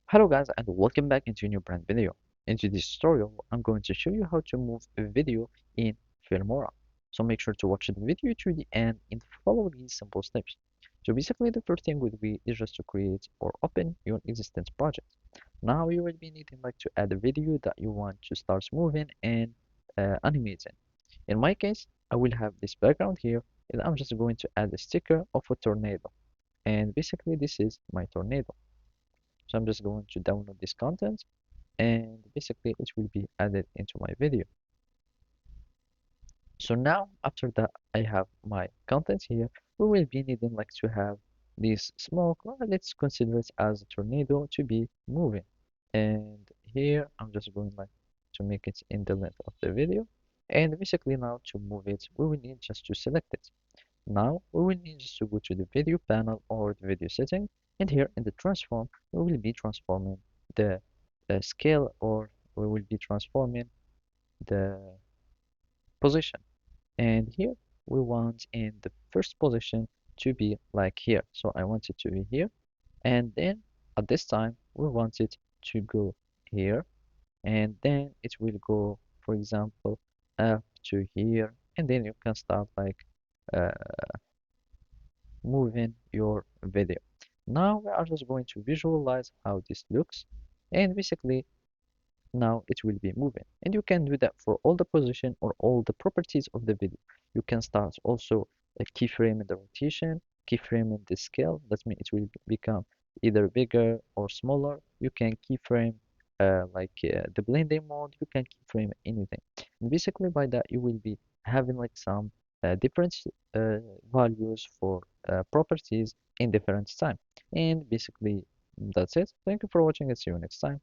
Hello guys and welcome back into a new brand video. Into this tutorial, I'm going to show you how to move a video in Filmora. So make sure to watch the video to the end and follow these simple steps. So basically the first thing would be is just to create or open your existing project. Now you will be needing to add a video that you want to start moving and animating. In my case, I will have this background here and I'm just going to add a sticker of a tornado. And basically this is my tornado. So I'm just going to download this content and basically it will be added into my video. So now after that I have my content here, we will be needing to have this small, let's consider it as a tornado to be moving. And here I'm just going to make it in the length of the video. And basically now to move it, we will need just to select it. Now we will need just to go to the video panel or the video setting, and here in the transform we will be transforming the scale, or we will be transforming the position. And here we want in the first position to be like here. So I want it to be here, and then at this time we want it to go here, and then it will go, for example, up to here, and then you can start uh, moving your video. Now we are just going to visualize how this looks, and basically now it will be moving. And you can do that for all the position or all the properties of the video. You can start also a keyframe the rotation, keyframe the scale. That means it will become either bigger or smaller. You can keyframe the blending mode. You can keyframe anything. And basically by that you will be having some different uh, values for properties in different time. And basically that's it. Thank you for watching and see you next time.